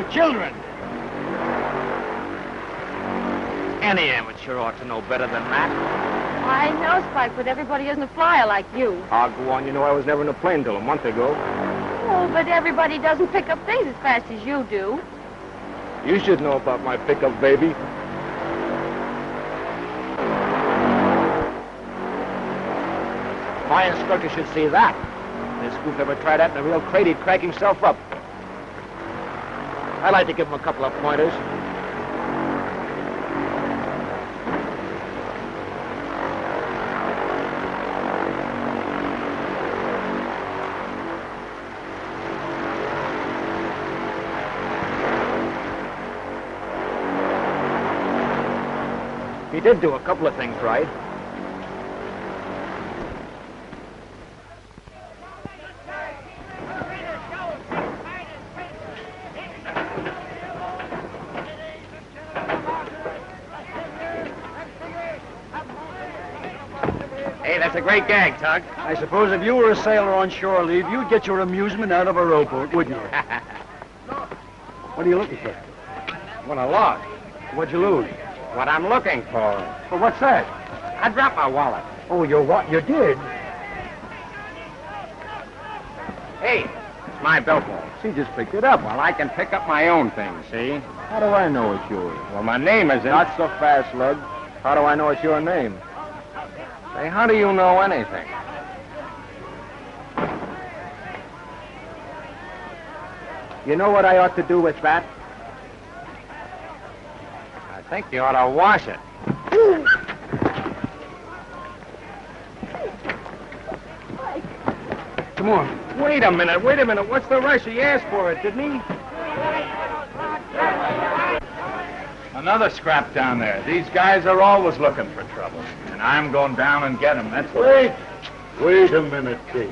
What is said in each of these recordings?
for children. Any amateur ought to know better than that. I know, Spike, but everybody isn't a flyer like you. I'll go on. You know, I was never in a plane till a month ago. Oh, but everybody doesn't pick up things as fast as you do. You should know about my pickup, baby. My instructor should see that. If this goof ever tried that in a real crate, he'd crack himself up. I'd like to give him a couple of pointers. He did do a couple of things right. Hey, that's a great gag, Tug. I suppose if you were a sailor on shore leave, you'd get your amusement out of a rowboat, wouldn't you? What are you looking for? What a loss. What'd you lose? What I'm looking for. Well, what's that? I dropped my wallet. Oh, you're what? You did? Hey, it's my billfold. She just picked it up. Well, I can pick up my own things, see? How do I know it's yours? Well, my name is in... Not so fast, Lug. How do I know it's your name? Say, how do you know anything? You know what I ought to do with that? I think you ought to wash it. Come on. Wait a minute. What's the rush? He asked for it, didn't he? Another scrap down there. These guys are always looking for trouble. And I'm going down and get them, that's what... Wait a minute, Casey.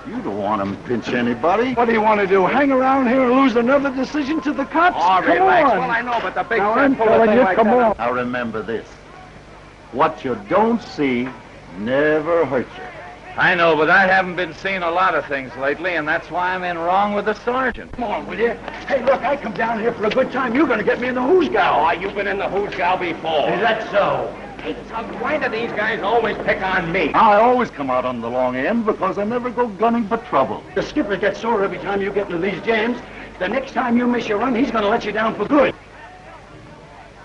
You don't want to pinch anybody. What do you want to do? Hang around here and lose another decision to the cops? Oh, come relax. on. Well, I know, but the big Now, fat I'm pull a telling thing you, like come that. on. Now remember this. What you don't see never hurts you. I know, but I haven't been seeing a lot of things lately, and that's why I'm in wrong with the sergeant. Come on, will you? Hey, look, I come down here for a good time. You're going to get me in the hoosgow. Oh, you've been in the hoosgow before. Is that so? Hey, Tug, why do these guys always pick on me? I always come out on the long end because I never go gunning for trouble. The skipper gets sore every time you get into these jams. The next time you miss your run, he's going to let you down for good.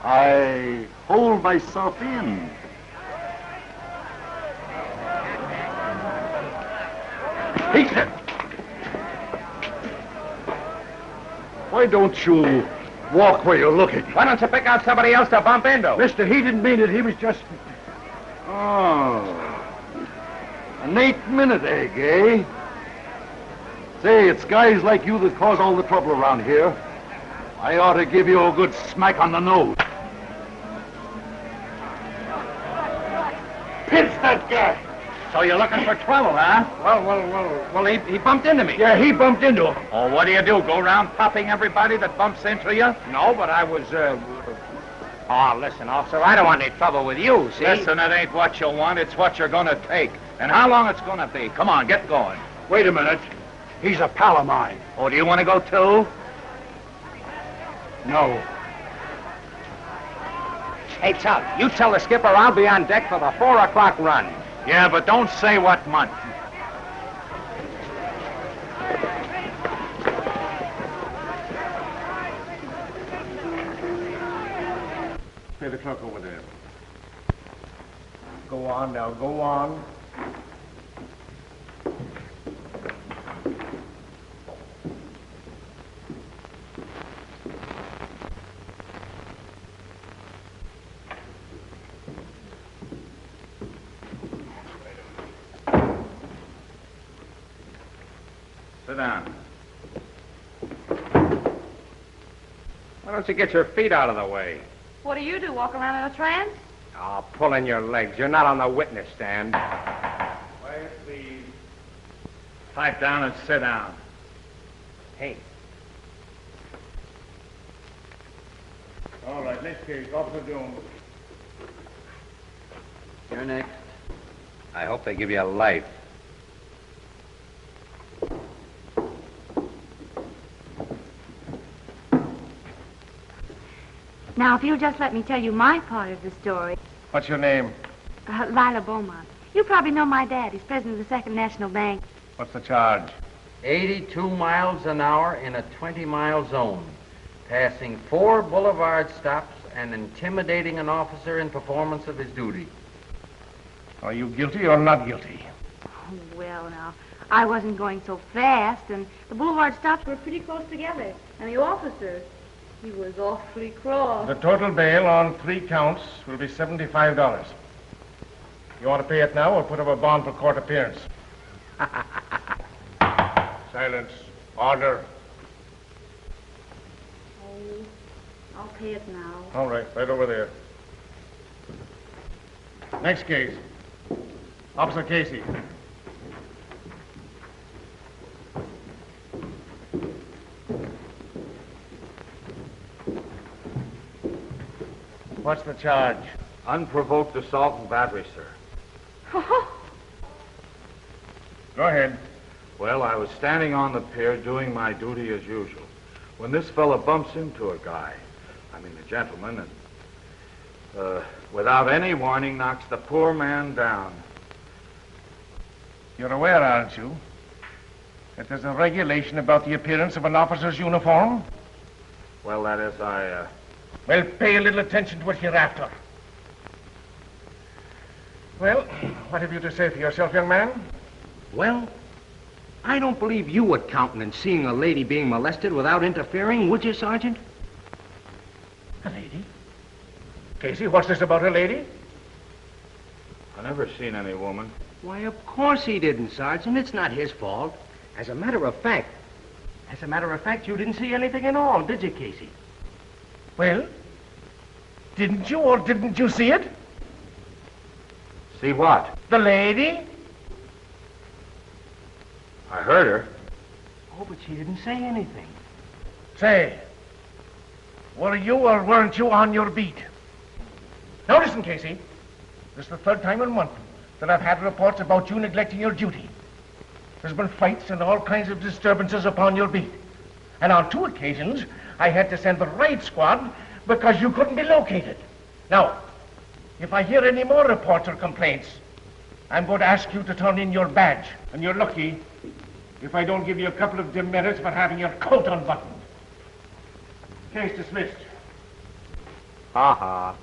I hold myself in. Peter! Why don't you walk where you're looking? Why don't you pick out somebody else to bump into? Mister, he didn't mean it. He was just... Oh. An 8-minute egg, eh? Say, it's guys like you that cause all the trouble around here. I ought to give you a good smack on the nose. Pinch that guy! So you're looking for trouble, huh? Well, he bumped into me. Yeah, he bumped into him. Oh, what do? Go around popping everybody that bumps into you? No, but I was, Oh, listen, officer, I don't want any trouble with you, see? Listen, it ain't what you want, it's what you're gonna take. And how long it's gonna be. Come on, get going. Wait a minute. He's a pal of mine. Oh, do you want to go too? No. Hey, Tug, you tell the skipper I'll be on deck for the 4 o'clock run. Yeah, but don't say what month. Pay the clerk over there. Go on now, go on. Sit down. Why don't you get your feet out of the way? What do you do, walk around in a trance? Oh, pulling your legs. You're not on the witness stand. Quiet, please. Pipe down and sit down. Hey. All right, next case, Officer Jones. You're next. I hope they give you a life. Now, if you'll just let me tell you my part of the story. What's your name? Lila Beaumont. You probably know my dad. He's president of the Second National Bank. What's the charge? 82 miles an hour in a 20-mile zone, passing 4 boulevard stops and intimidating an officer in performance of his duty. Are you guilty or not guilty? Oh, well, now, I wasn't going so fast, and the boulevard stops were pretty close together. And the officer, he was awfully cross. The total bail on 3 counts will be $75. You want to pay it now or put up a bond for court appearance? Silence. Order. Oh, I'll pay it now. All right, right over there. Next case. Officer Casey. What's the charge? Unprovoked assault and battery, sir. Go ahead. Well, I was standing on the pier doing my duty as usual when this fella bumps into a guy, a gentleman, and without any warning knocks the poor man down. You're aware, aren't you, that there's a regulation about the appearance of an officer's uniform? Well, that is, Well, pay a little attention to it hereafter. Well, what have you to say for yourself, young man? Well, I don't believe you would countenance seeing a lady being molested without interfering, would you, Sergeant? A lady? Casey, what's this about a lady? I never seen any woman. Why, of course he didn't, Sergeant. It's not his fault. As a matter of fact, you didn't see anything at all, did you, Casey? Well, didn't you or didn't you see it? See what? The lady? I heard her. Oh, but she didn't say anything. Say, were you or weren't you on your beat? Now listen, Casey. This is the 3rd time in a month that I've had reports about you neglecting your duty. There's been fights and all kinds of disturbances upon your beat. And on 2 occasions, I had to send the raid squad because you couldn't be located. Now, if I hear any more reports or complaints, I'm going to ask you to turn in your badge. And you're lucky if I don't give you a couple of demerits for having your coat unbuttoned. Case dismissed. Ha-ha.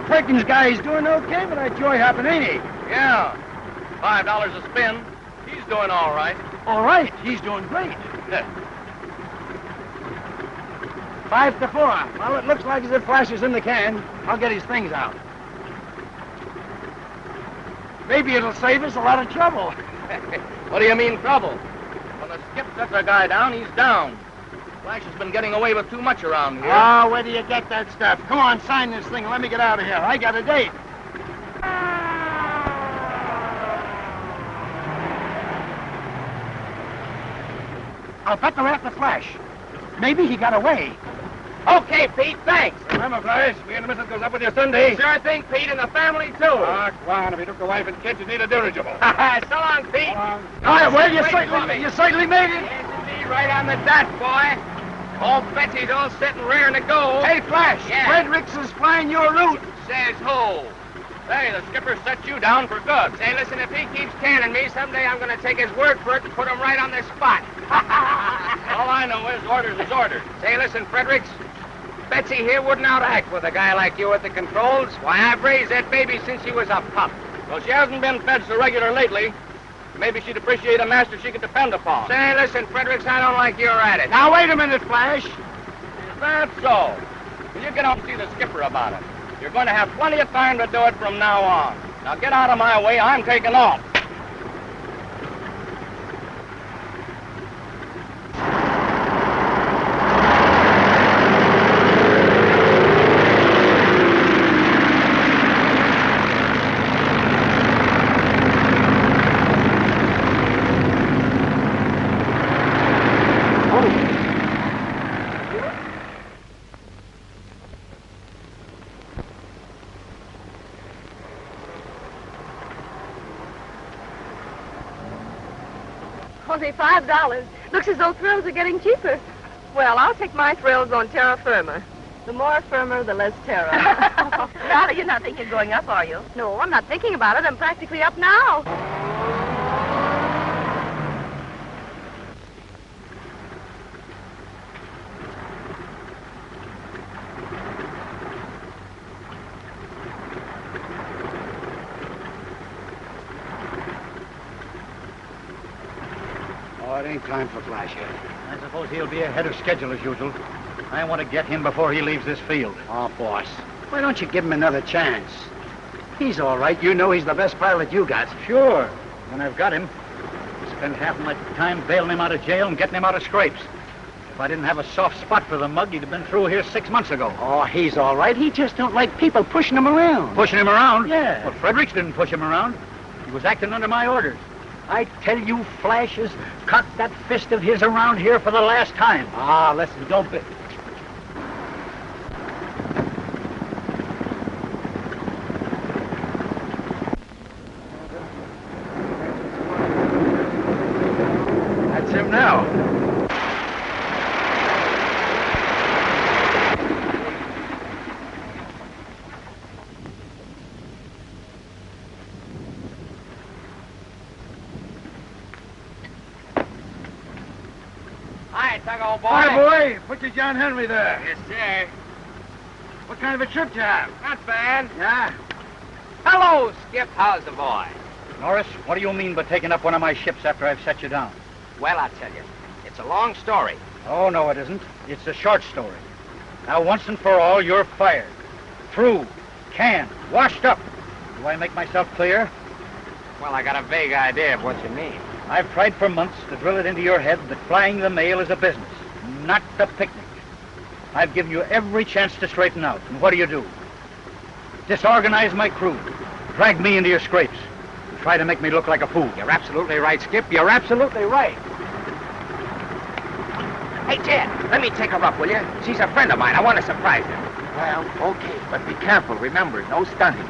Perkins guy is doing okay, but that joy happened, ain't he? Yeah. $5 a spin. He's doing all right. All right, he's doing great. 5 to 4. Well, it looks like as if Flash is in the can. I'll get his things out. Maybe it'll save us a lot of trouble. What do you mean, trouble? When the skip sets a guy down, he's down. Flash has been getting away with too much around here. Oh, where do you get that stuff? Come on, sign this thing and let me get out of here. I got a date. I'll bet they're after Flash. Maybe he got away. Okay, Pete, thanks. Remember, Flash, we ain't a miss goes up with your Sunday. Sure thing, Pete, and the family, too. Ah, come on. If you took the wife and kids, you need a dirigible. So long, Pete. All right, well, you Wait for me. certainly made it. Yes, indeed, right on the dot, boy. Old Betsy's all set and rearing to go. Hey, Flash, Yeah. Fredericks is flying your route. Says who? Hey, the skipper set you down for good. Say, listen, if he keeps canning me, someday I'm going to take his word for it and put him right on the spot. All I know is orders is orders. Say, listen, Fredericks, Betsy here wouldn't outact with a guy like you at the controls. Why, I've raised that baby since she was a pup. Well, she hasn't been fed so regular lately. Maybe she'd appreciate a master she could depend upon. Say, listen, Fredericks, I don't like you're at it. Now, wait a minute, Flash. Is that so? Well, you get out and see the skipper about it. You're going to have plenty of time to do it from now on. Now get out of my way. I'm taking off. Only $5. Looks as though thrills are getting cheaper. Well, I'll take my thrills on terra firma. The more firmer, the less terror. Golly, you're not thinking of going up, are you? No, I'm not thinking about it. I'm practically up now. Oh, it ain't time for Flash yet. I suppose he'll be ahead of schedule as usual. I want to get him before he leaves this field. Oh, boss, why don't you give him another chance? He's all right. You know he's the best pilot you got. Sure. When I've got him, I spend half my time bailing him out of jail and getting him out of scrapes. If I didn't have a soft spot for the mug, he'd have been through here 6 months ago. Oh, he's all right. He just don't like people pushing him around. Pushing him around? Yeah. Well, Fredericks didn't push him around. He was acting under my orders. I tell you, Flash has cut that fist of his around here for the last time. Ah, listen, don't be... That's him now. Hi, Tug, old boy. Hi, boy. Put your John Henry there. Yes, sir. What kind of a trip you have? Not bad. Yeah? Hello, Skip. How's the boy? Norris, what do you mean by taking up one of my ships after I've set you down? Well, I'll tell you. It's a long story. Oh, no, it isn't. It's a short story. Now, once and for all, you're fired. Through. Canned. Washed up. Do I make myself clear? Well, I got a vague idea of what you mean. I've tried for months to drill it into your head that flying the mail is a business, not a picnic. I've given you every chance to straighten out, and what do? Disorganize my crew. Drag me into your scrapes. And try to make me look like a fool. You're absolutely right, Skip. You're absolutely right. Hey, Ted, let me take her up, will you? She's a friend of mine. I want to surprise her. Well, okay, but be careful. Remember, no stunting.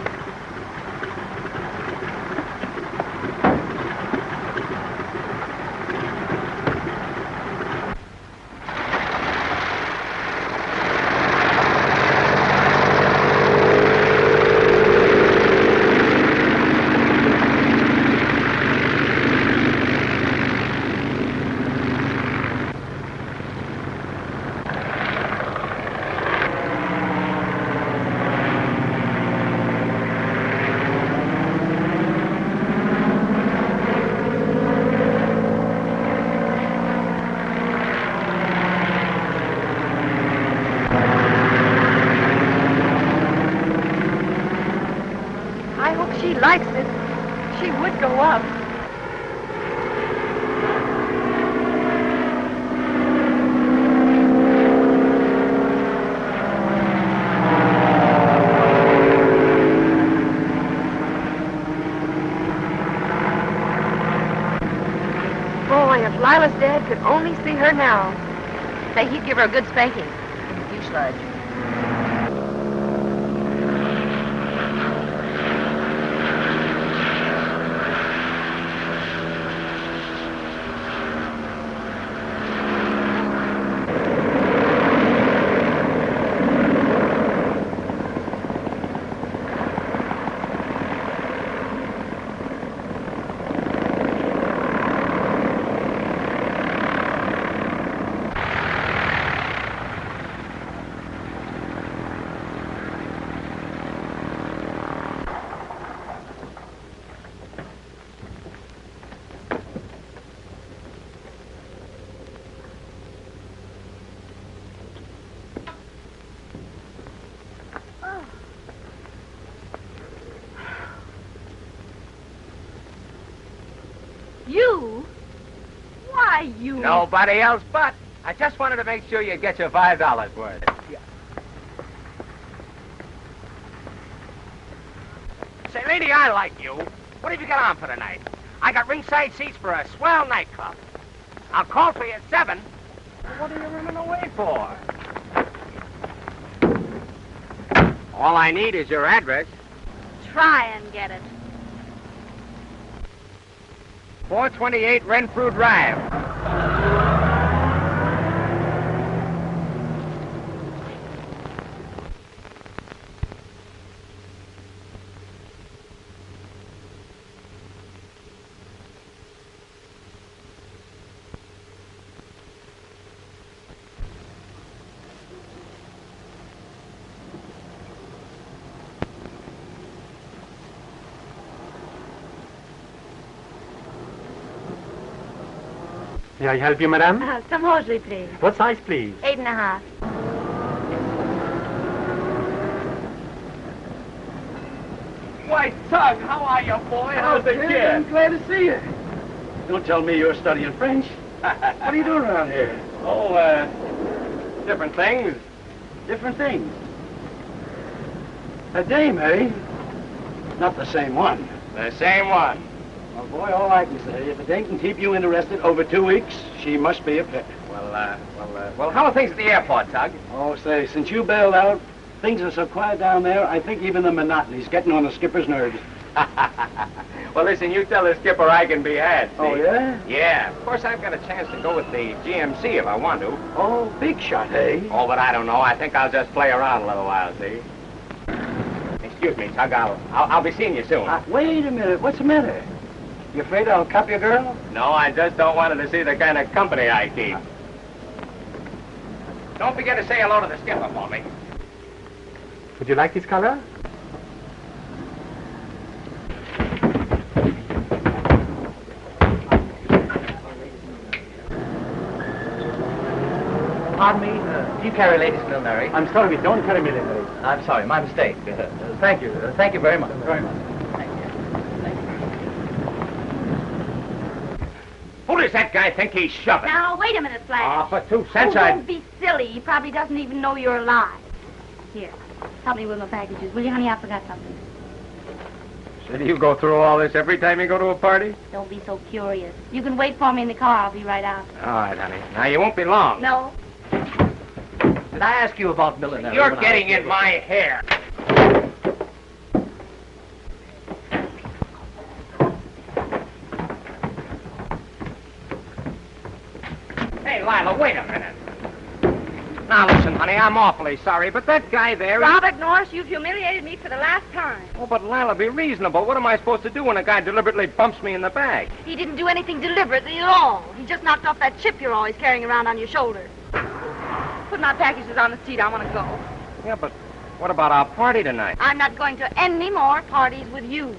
She likes it. She would go up. Boy, if Lila's dad could only see her now. Say he'd give her a good spanking. You sludge. You? Why, you... Nobody else but. I just wanted to make sure you'd get your $5 worth. Say, lady, I like you. What have you got on for tonight? I got ringside seats for a swell nightclub. I'll call for you at 7. What are you running away for? All I need is your address. Try and get it. 428 Renfrew Drive. May I help you, madame? Some hosiery, please. What size, please? 8.5. Why, Tug, how are you, boy? How's the kid? I'm glad to see you. Don't tell me you're studying French. What are you doing around here? Oh, different things. Different things. A dame, eh? Not the same one. The same one. Well, boy, all I can say, if a dame can keep you interested over 2 weeks, she must be a pet. Well, how are things at the airport, Tug? Oh, say, since you bailed out, things are so quiet down there, I think even the monotony's getting on the skipper's nerves. Well, listen, you tell the skipper I can be had, see? Oh, yeah? Yeah. Of course, I've got a chance to go with the GMC if I want to. Oh, big shot, eh? Oh, but I don't know. I think I'll just play around a little while, see? Excuse me, Tug. I'll be seeing you soon. Wait a minute. What's the matter? You afraid I'll cup your girl? No, I just don't want her to see the kind of company I keep. Don't forget to say hello to the skipper for me. Would you like this color? Pardon me, do you carry ladies' millinery? I'm sorry, we don't carry millinery. I'm sorry, my mistake. Thank you. Thank you very much. Very much. Who does that guy think he's shoving? Now, wait a minute, Flash. For 2 cents, Don't be silly. He probably doesn't even know you're alive. Here, help me with my packages. Will you, honey? I forgot something. So do you go through all this every time you go to a party? Don't be so curious. You can wait for me in the car. I'll be right out. All right, honey. Now, you won't be long. No. Did I ask you about millinery? You're getting in my hair. Hey, Lila, wait a minute. Now, listen, honey, I'm awfully sorry, but that guy there... Robert Norris, you've humiliated me for the last time. Oh, but Lila, be reasonable. What am I supposed to do when a guy deliberately bumps me in the back? He didn't do anything deliberately at all. He just knocked off that chip you're always carrying around on your shoulder. Put my packages on the seat. I want to go. Yeah, but what about our party tonight? I'm not going to any more parties with you.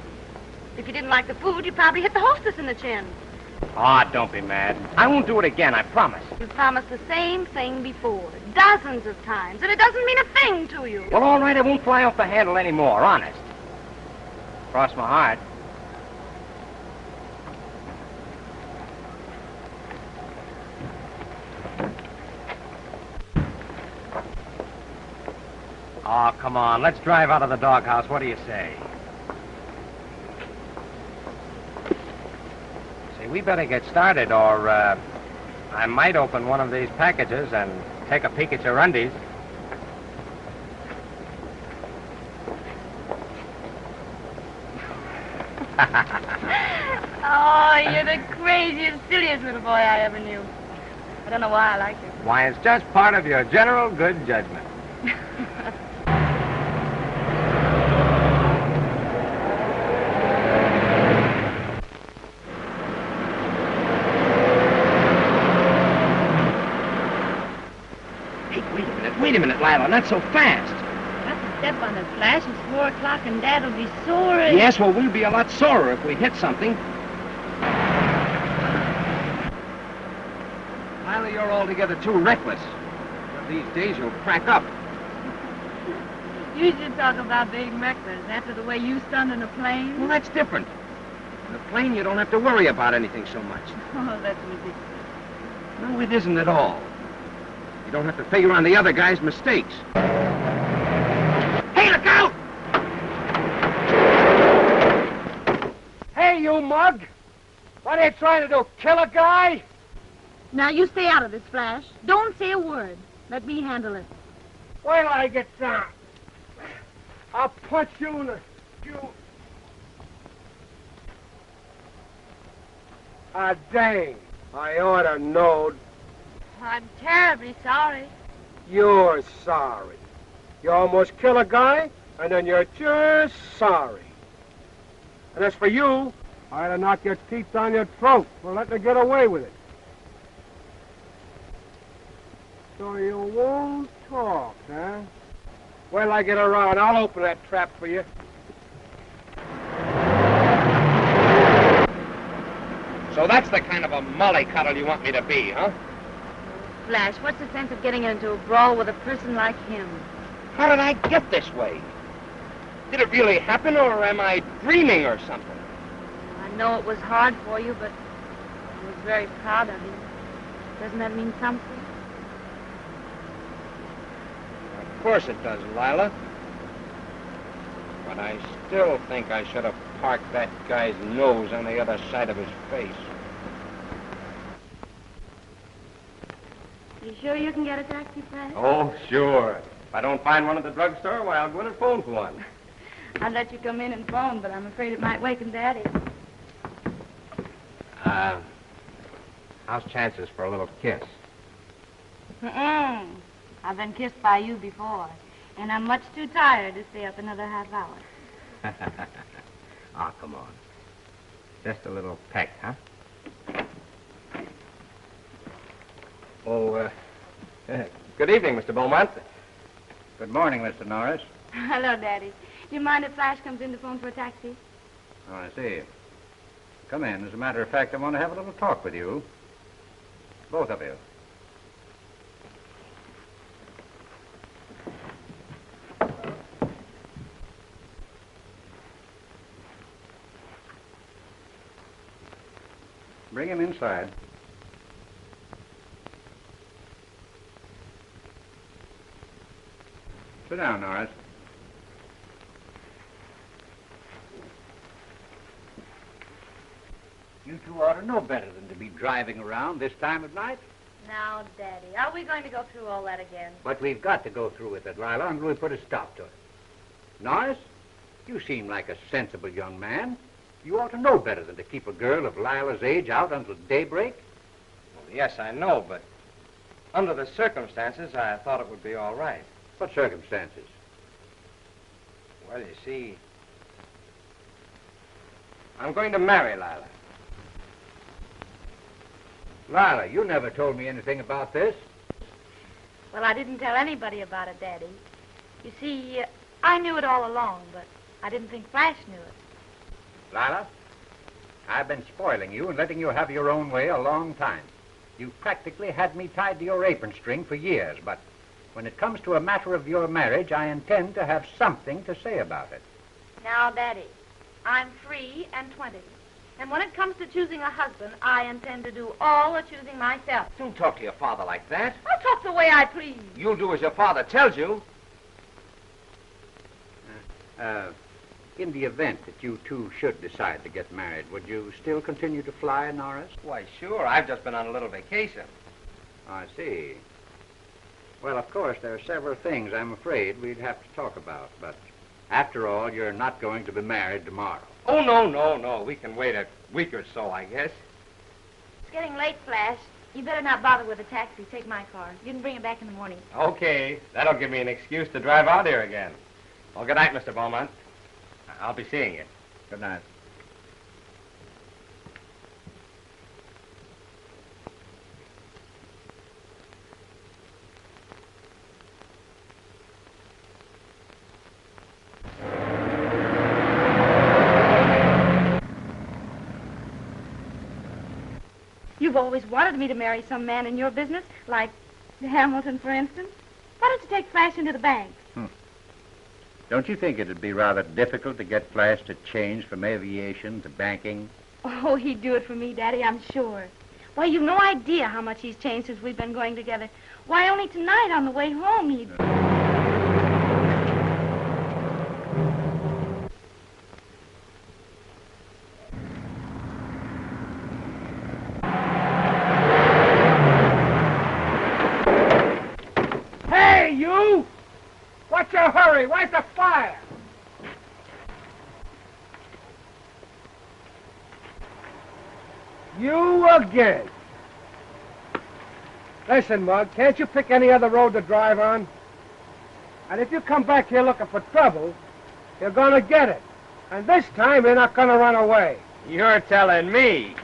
If you didn't like the food, you'd probably hit the hostess in the chin. Ah, don't be mad. I won't do it again, I promise. You promised the same thing before, dozens of times, and it doesn't mean a thing to you. Well, all right, I won't fly off the handle anymore, honest. Cross my heart. Oh, come on. Let's drive out of the doghouse. What do you say? See, we better get started, or I might open one of these packages and take a peek at your undies. Oh, you're the craziest, silliest little boy I ever knew. I don't know why I like you. Why, it's just part of your general good judgment. Wait a minute, Lila, not so fast. That's a step on the Flash. It's 4 o'clock and Dad'll be sore. Yes, well, we'll be a lot sorer if we hit something. Lila, you're altogether too reckless. One of these days you'll crack up. You should talk about being reckless after the way you stunned in a plane. Well, that's different. In a plane, you don't have to worry about anything so much. Oh, that's ridiculous. No, it isn't at all. You don't have to figure on the other guy's mistakes. Hey, look out! Hey, you mug! What are you trying to do, kill a guy? Now, you stay out of this, Flash. Don't say a word. Let me handle it. Wait till I get down. I'll punch you in the... Ah, dang. I ought to know. I'm terribly sorry. You're sorry. You almost kill a guy, and then you're just sorry. And as for you, I ought to knock your teeth down your throat for letting her get away with it. So you won't talk, huh? Well, I get around. I'll open that trap for you. So that's the kind of a mollycoddle you want me to be, huh? Flash, what's the sense of getting into a brawl with a person like him? How did I get this way? Did it really happen, or am I dreaming or something? I know it was hard for you, but I was very proud of you. Doesn't that mean something? Of course it does, Lila. But I still think I should have parked that guy's nose on the other side of his face. You sure you can get a taxi, Flash? Oh, sure. If I don't find one at the drugstore, why, I'll go in and phone for one. I'd let you come in and phone, but I'm afraid it might waken Daddy. How's chances for a little kiss? I've been kissed by you before, and I'm much too tired to stay up another half hour. Oh, come on. Just a little peck, huh? Oh, good evening, Mr. Beaumont. Good morning, Mr. Norris. Hello, Daddy. Do you mind if Flash comes in to phone for a taxi? Oh, I see. Come in. As a matter of fact, I want to have a little talk with you. Both of you. Bring him inside. Sit down, Norris. You two ought to know better than to be driving around this time of night. Now, Daddy, are we going to go through all that again? But we've got to go through with it, Lila, until we put a stop to it. Norris, you seem like a sensible young man. You ought to know better than to keep a girl of Lila's age out until daybreak. Well, yes, I know, but under the circumstances, I thought it would be all right. What circumstances? Well, you see, I'm going to marry Lila. Lila, you never told me anything about this. Well, I didn't tell anybody about it, Daddy. You see, I knew it all along, but I didn't think Flash knew it. Lila, I've been spoiling you and letting you have your own way a long time. You've practically had me tied to your apron string for years, but when it comes to a matter of your marriage, I intend to have something to say about it. Now, Daddy, I'm free and 20. And when it comes to choosing a husband, I intend to do all the choosing myself. Don't talk to your father like that. I'll talk the way I please. You'll do as your father tells you. In the event that you two should decide to get married, would you still continue to fly, Norris? Why, sure. I've just been on a little vacation. I see. Well, of course, there are several things I'm afraid we'd have to talk about, but after all, you're not going to be married tomorrow. Oh, no. We can wait a week or so, I guess. It's getting late, Flash. You better not bother with a taxi. Take my car. You can bring it back in the morning. Okay. That'll give me an excuse to drive out here again. Well, good night, Mr. Beaumont. I'll be seeing you. Good night. You've always wanted me to marry some man in your business, like Hamilton, for instance. Why don't you take Flash into the bank? Don't you think it'd be rather difficult to get Flash to change from aviation to banking? Oh, he'd do it for me, Daddy, I'm sure. Why, you've no idea how much he's changed since we've been going together. Why, only tonight on the way home he'd... Hey, you! What's your hurry? Where's the fire? You again. Listen, Mug, can't you pick any other road to drive on? And if you come back here looking for trouble, you're gonna get it. And this time, you're not gonna run away. You're telling me.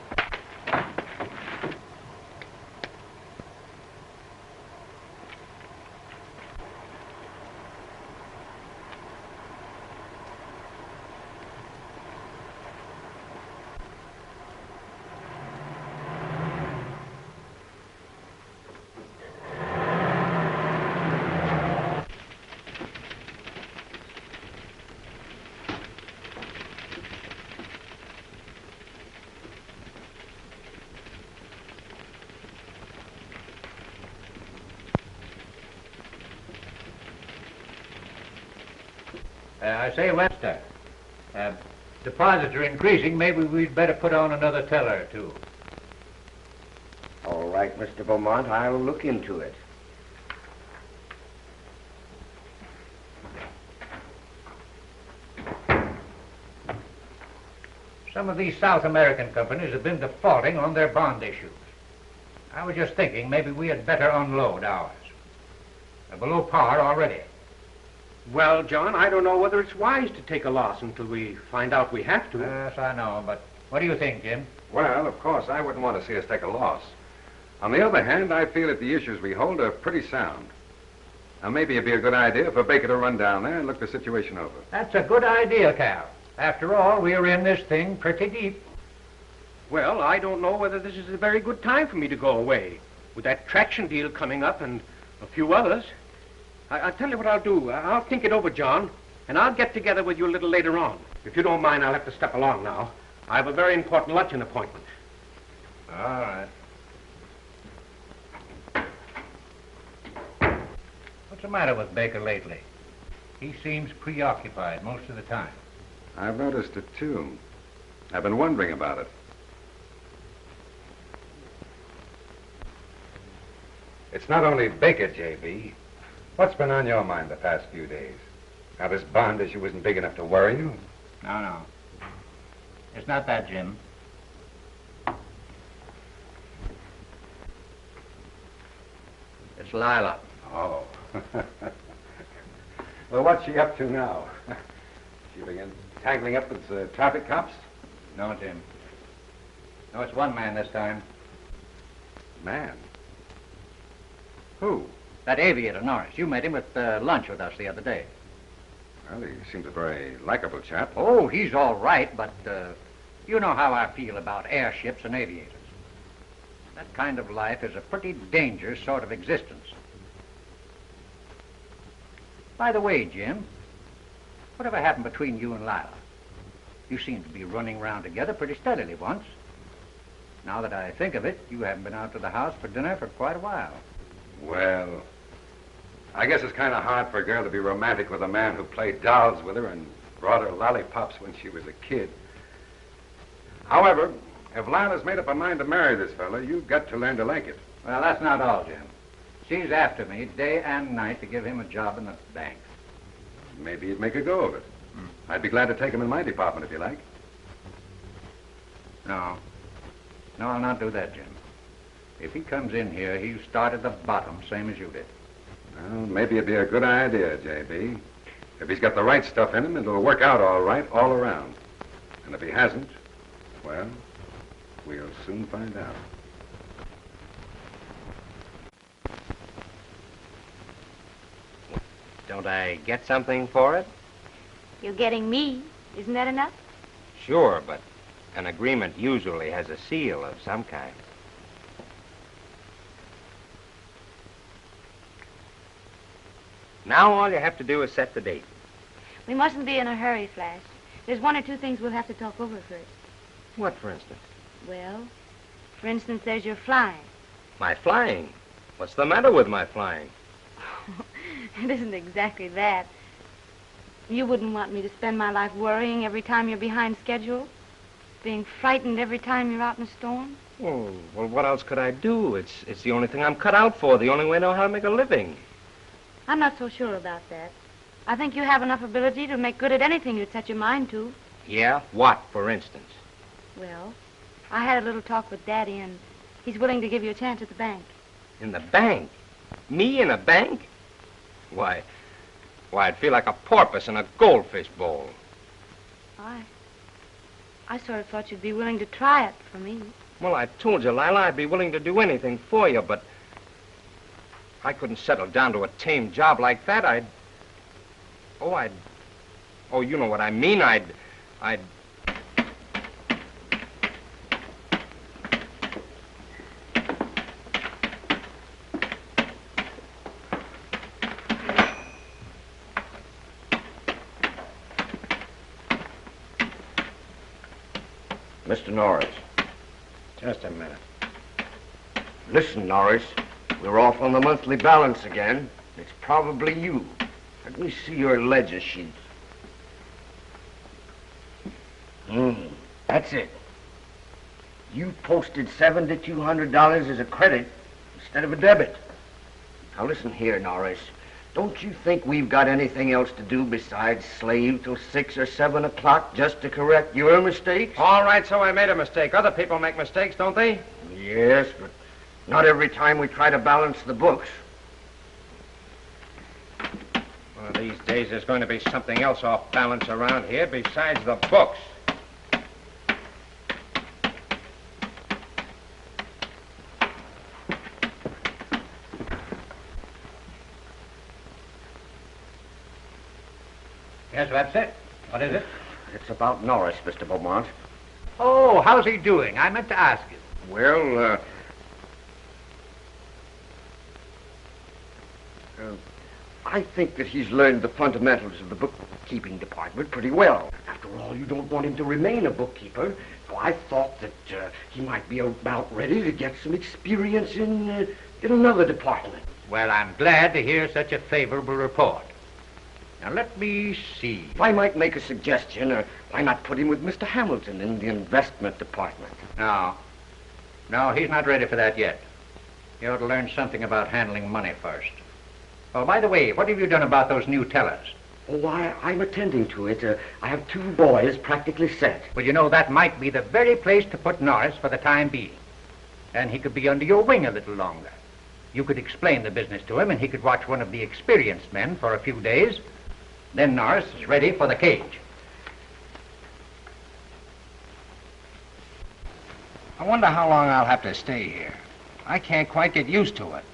I say, Webster, deposits are increasing. Maybe we'd better put on another teller or two. All right, Mr. Beaumont, I'll look into it. Some of these South American companies have been defaulting on their bond issues. I was just thinking maybe we had better unload ours. They're below par already. Well, John, I don't know whether it's wise to take a loss until we find out we have to. Yes, I know, but what do you think, Jim? Well, of course, I wouldn't want to see us take a loss. On the other hand, I feel that the issues we hold are pretty sound. Now, maybe it'd be a good idea for Baker to run down there and look the situation over. That's a good idea, Cal. After all, we're in this thing pretty deep. Well, I don't know whether this is a very good time for me to go away. With that traction deal coming up and a few others. I'll tell you what I'll do. I'll think it over, John, and I'll get together with you a little later on. If you don't mind, I'll have to step along now. I have a very important luncheon appointment. All right. What's the matter with Baker lately? He seems preoccupied most of the time. I've noticed it, too. I've been wondering about it. It's not only Baker, J.B. What's been on your mind the past few days? Now, this bond issue isn't big enough to worry you? No. It's not that, Jim. It's Lila. Oh. Well, what's she up to now? She begin tangling up with the traffic cops? No, Jim. No, it's one man this time. Man? Who? That aviator, Norris. You met him at lunch with us the other day. Well, he seems a very likable chap. Oh, he's all right, but you know how I feel about airships and aviators. That kind of life is a pretty dangerous sort of existence. By the way, Jim, whatever happened between you and Lila? You seemed to be running around together pretty steadily once. Now that I think of it, you haven't been out to the house for dinner for quite a while. Well, I guess it's kind of hard for a girl to be romantic with a man who played dolls with her and brought her lollipops when she was a kid. However, if Lila's made up her mind to marry this fella, you've got to learn to like it. Well, that's not all, Jim. She's after me day and night to give him a job in the bank. Maybe you'd make a go of it. I'd be glad to take him in my department if you like. No, I'll not do that, Jim. If he comes in here, he'll start at the bottom, same as you did. Well, maybe it'd be a good idea, J.B. If he's got the right stuff in him, it'll work out all right all around. And if he hasn't, well, we'll soon find out. Don't I get something for it? You're getting me. Isn't that enough? Sure, but an agreement usually has a seal of some kind. Now all you have to do is set the date. We mustn't be in a hurry, Flash. There's one or two things we'll have to talk over first. What, for instance? Well, for instance, there's your flying. My flying? What's the matter with my flying? It isn't exactly that. You wouldn't want me to spend my life worrying every time you're behind schedule? Being frightened every time you're out in a storm? Oh, well, what else could I do? It's the only thing I'm cut out for, the only way I know how to make a living. I'm not so sure about that. I think you have enough ability to make good at anything you'd set your mind to. Yeah? What, for instance? Well, I had a little talk with Daddy, and He's willing to give you a chance at the bank. In the bank? Me in a bank? Why, I'd feel like a porpoise in a goldfish bowl. I sort of thought you'd be willing to try it for me. Well, I told you, Lila, I'd be willing to do anything for you, but I couldn't settle down to a tame job like that. Oh, you know what I mean. I'd... Mr. Norris. Just a minute. Listen, Norris. We're off on the monthly balance again. It's probably you. Let me see your ledger sheet. That's it. You posted $7,200 as a credit instead of a debit. Now listen here, Norris. Don't you think we've got anything else to do besides slave till 6 or 7 o'clock just to correct your mistakes? All right, so I made a mistake. Other people make mistakes, don't they? Yes, but not every time we try to balance the books. One of these days there's going to be something else off balance around here besides the books. Yes, that's it. What is it? It's about Norris, Mr. Beaumont. Oh, how's he doing? I meant to ask you. Well, I think that he's learned the fundamentals of the bookkeeping department pretty well. After all, you don't want him to remain a bookkeeper. So I thought that he might be about ready to get some experience in another department. Well, I'm glad to hear such a favorable report. Now, let me see. If I might make a suggestion, why not put him with Mr. Hamilton in the investment department? No, he's not ready for that yet. You ought to learn something about handling money first. Oh, by the way, what have you done about those new tellers? Oh, I'm attending to it. I have 2 boys practically set. Well, you know, that might be the very place to put Norris for the time being. And he could be under your wing a little longer. You could explain the business to him, and he could watch one of the experienced men for a few days. Then Norris is ready for the cage. I wonder how long I'll have to stay here. I can't quite get used to it.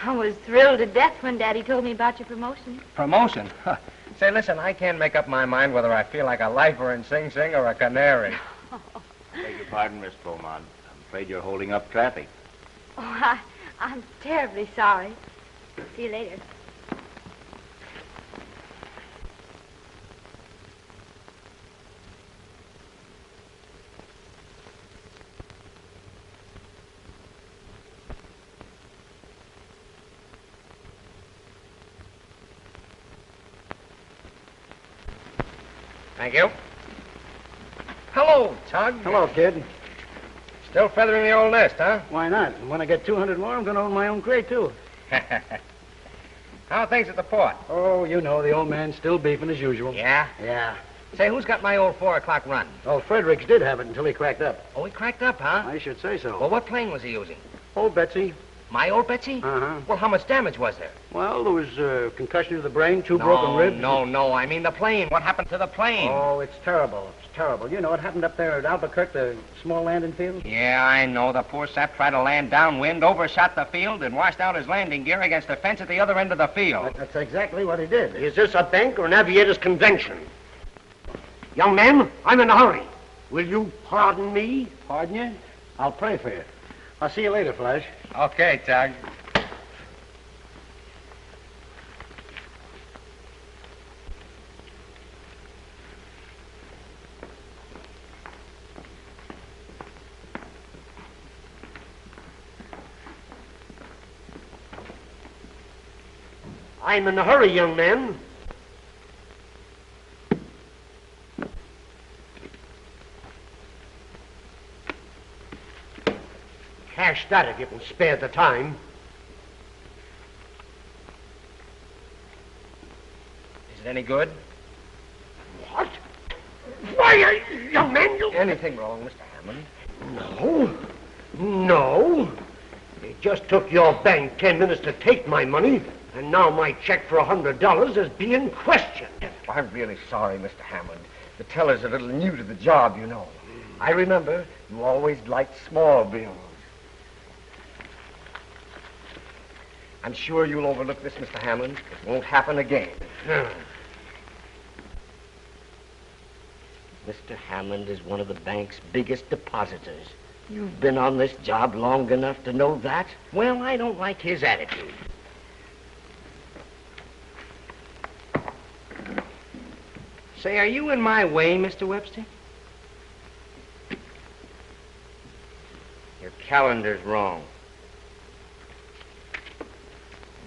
I was thrilled to death when Daddy told me about your promotion. Promotion? Say, listen, I can't make up my mind whether I feel like a lifer in Sing Sing or a canary. Beg your pardon, Miss Beaumont. I'm afraid you're holding up traffic. Oh, I'm terribly sorry. See you later. Thank you. Hello, Tug. Hello, kid. Still feathering the old nest, huh? Why not? When I get 200 more, I'm going to own my own crate, too. How are things at the port? Oh, you know, the old man's still beefing as usual. Yeah? Yeah. Say, who's got my old 4 o'clock run? Oh, Fredericks did have it until he cracked up. Oh, he cracked up, huh? I should say so. Well, what plane was he using? Old Betsy. My old Betsy? Uh-huh. Well, how much damage was there? Well, there was concussion to the brain, 2 broken ribs. No. I mean the plane. What happened to the plane? Oh, it's terrible. It's terrible. You know, it happened up there at Albuquerque, the small landing field. Yeah, I know. The poor sap tried to land downwind, overshot the field, and washed out his landing gear against the fence at the other end of the field. That's exactly what he did. Is this a bank or an aviators convention? Young man, I'm in a hurry. Will you pardon me? Pardon you? I'll pray for you. I'll see you later, Flash. Okay, Tug. I'm in a hurry, young man. Cash that if you can spare the time. Is it any good? What? Why, young man, you... Anything wrong, Mr. Hammond? No. No. It just took your bank 10 minutes to take my money, and now my check for $100 is being questioned. I'm really sorry, Mr. Hammond. The teller's a little new to the job, you know. I remember you always liked small bills. I'm sure you'll overlook this, Mr. Hammond. It won't happen again. Mr. Hammond is one of the bank's biggest depositors. You've been on this job long enough to know that. Well, I don't like his attitude. Say, are you in my way, Mr. Webster? Your calendar's wrong.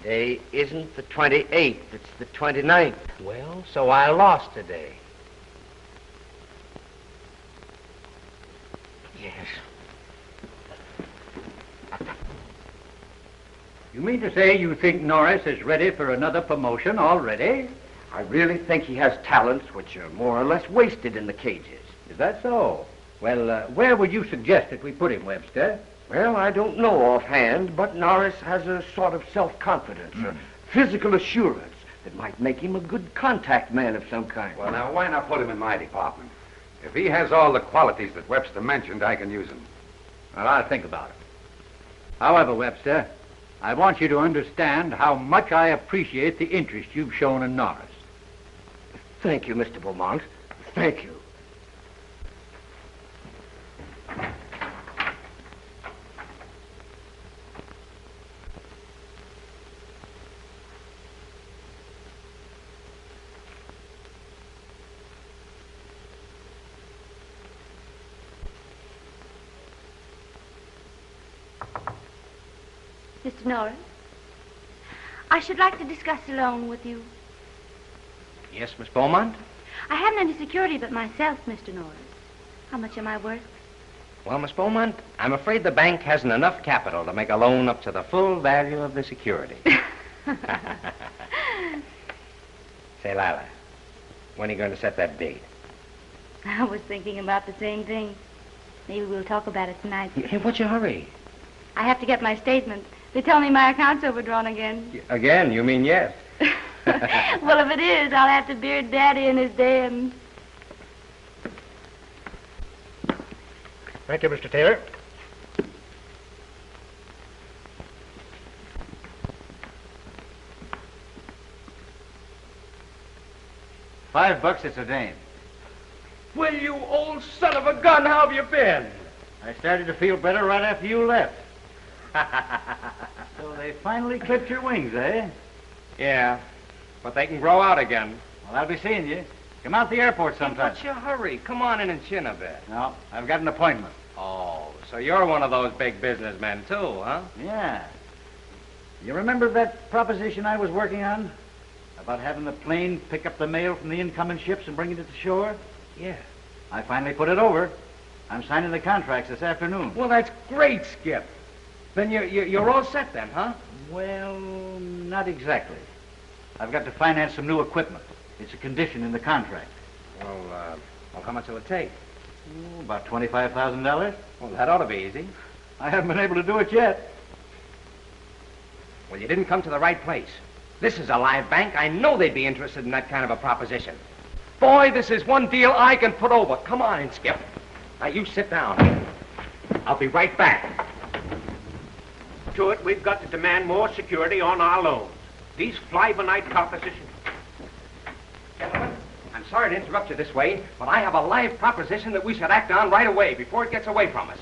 Today isn't the 28th, it's the 29th. Well, so I lost today. Yes. You mean to say you think Norris is ready for another promotion already? I really think he has talents which are more or less wasted in the cages. Is that so? Well, where would you suggest that we put him, Webster? Well, I don't know offhand, but Norris has a sort of self-confidence, or physical assurance that might make him a good contact man of some kind. Well, now, why not put him in my department? If he has all the qualities that Webster mentioned, I can use him. Well, I'll think about it. However, Webster, I want you to understand how much I appreciate the interest you've shown in Norris. Thank you, Mr. Beaumont. Thank you. Mr. Norris, I should like to discuss a loan with you. Yes, Miss Beaumont? I haven't any security but myself, Mr. Norris. How much am I worth? Well, Miss Beaumont, I'm afraid the bank hasn't enough capital to make a loan up to the full value of the security. Say, Lila, when are you going to set that date? I was thinking about the same thing. Maybe we'll talk about it tonight. Hey, what's your hurry? I have to get my statement. They tell me my account's overdrawn again. Again, you mean yes? Well, if it is, I'll have to beard Daddy in his den. Thank you, Mr. Taylor. $5 it's a dame. Well, you old son of a gun, how have you been? I started to feel better right after you left. So they finally clipped your wings, eh? Yeah, but they can grow out again. Well, I'll be seeing you. Come out to the airport sometime. What's your hurry? Come on in and chin a bit. No, I've got an appointment. Oh, so you're one of those big businessmen, too, huh? Yeah. You remember that proposition I was working on? About having the plane pick up the mail from the incoming ships and bring it to the shore? Yeah. I finally put it over. I'm signing the contracts this afternoon. Well, that's great, Skip. Then you're all set then, huh? Well, not exactly. I've got to finance some new equipment. It's a condition in the contract. Well, how much will it take? Oh, about $25,000. Well, that ought to be easy. I haven't been able to do it yet. Well, you didn't come to the right place. This is a live bank. I know they'd be interested in that kind of a proposition. Boy, this is one deal I can put over. Come on in, Skip. Now, you sit down. I'll be right back. To it, we've got to demand more security on our loans. These fly-by-night propositions. Gentlemen, I'm sorry to interrupt you this way, but I have a live proposition that we should act on right away before it gets away from us.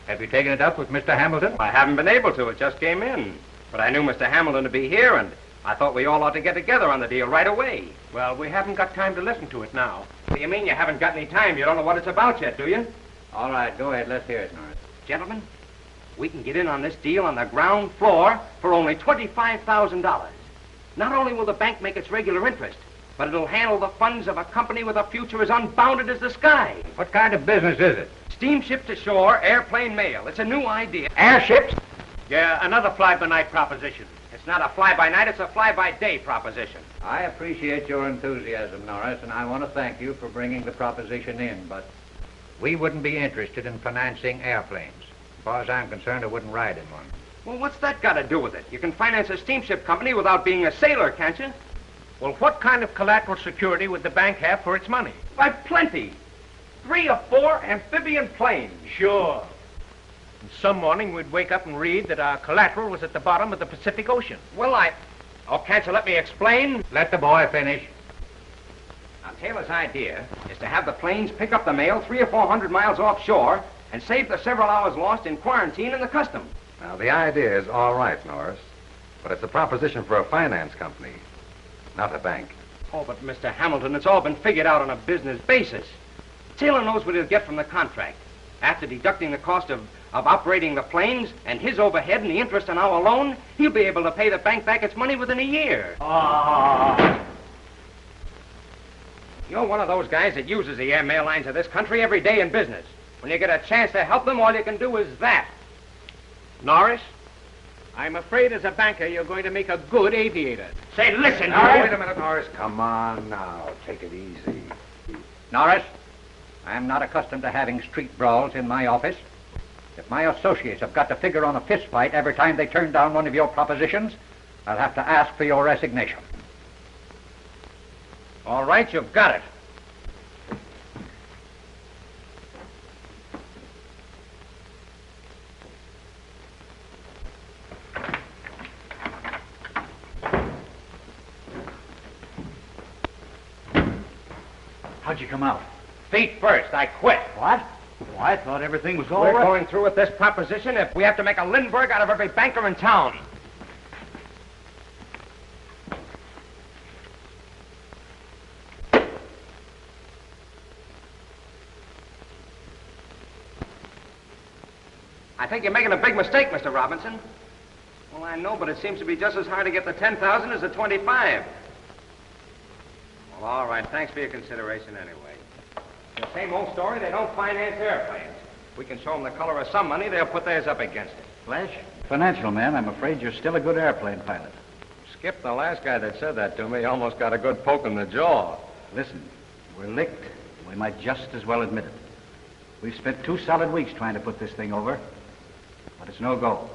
Have you taken it up with Mr. Hamilton? I haven't been able to. It just came in. But I knew Mr. Hamilton to be here, and I thought we all ought to get together on the deal right away. Well, we haven't got time to listen to it now. What do you mean you haven't got any time? You don't know what it's about yet, do you? All right, go ahead. Let's hear it, Norris. Gentlemen, we can get in on this deal on the ground floor for only $25,000. Not only will the bank make its regular interest, but it'll handle the funds of a company with a future as unbounded as the sky. What kind of business is it? Steamship to shore, airplane mail. It's a new idea. Airships? Yeah, another fly-by-night proposition. It's not a fly-by-night, it's a fly-by-day proposition. I appreciate your enthusiasm, Norris, and I want to thank you for bringing the proposition in, but we wouldn't be interested in financing airplanes. far as I'm concerned, I wouldn't ride in one. Well, what's that got to do with it? You can finance a steamship company without being a sailor, can't you? Well, what kind of collateral security would the bank have for its money? Why, plenty. 3 or 4 amphibian planes. Sure. And some morning we'd wake up and read that our collateral was at the bottom of the Pacific Ocean. Well, Oh, can't you let me explain? Let the boy finish. Now, Taylor's idea is to have the planes pick up the mail 300 or 400 miles offshore and save the several hours lost in quarantine in the customs. Now, the idea is all right, Norris, but it's a proposition for a finance company, not a bank. Oh, but Mr. Hamilton, it's all been figured out on a business basis. Taylor knows what he'll get from the contract. After deducting the cost of operating the planes and his overhead and the interest on our loan, he'll be able to pay the bank back its money within a year. You're one of those guys that uses the airmail lines of this country every day in business. When you get a chance to help them, all you can do is that. Norris, I'm afraid as a banker you're going to make a good aviator. Say, listen, Now, wait a minute, Norris. Come on now. Take it easy. Norris, I'm not accustomed to having street brawls in my office. If my associates have got to figure on a fist fight every time they turn down one of your propositions, I'll have to ask for your resignation. All right, you've got it. How'd you come out? Feet first. I quit. What? Well, I thought everything was all We're right. going through with this proposition if we have to make a Lindbergh out of every banker in town. I think you're making a big mistake, Mr. Robinson. Well, I know, but it seems to be just as hard to get the 10,000 as the 25. Well, all right. Thanks for your consideration anyway. The same old story, they don't finance airplanes. If we can show them the color of some money, they'll put theirs up against it. Flash? Financial man, I'm afraid you're still a good airplane pilot. Skip, the last guy that said that to me almost got a good poke in the jaw. Listen, we're licked. We might just as well admit it. We've spent 2 solid weeks trying to put this thing over, but it's no go.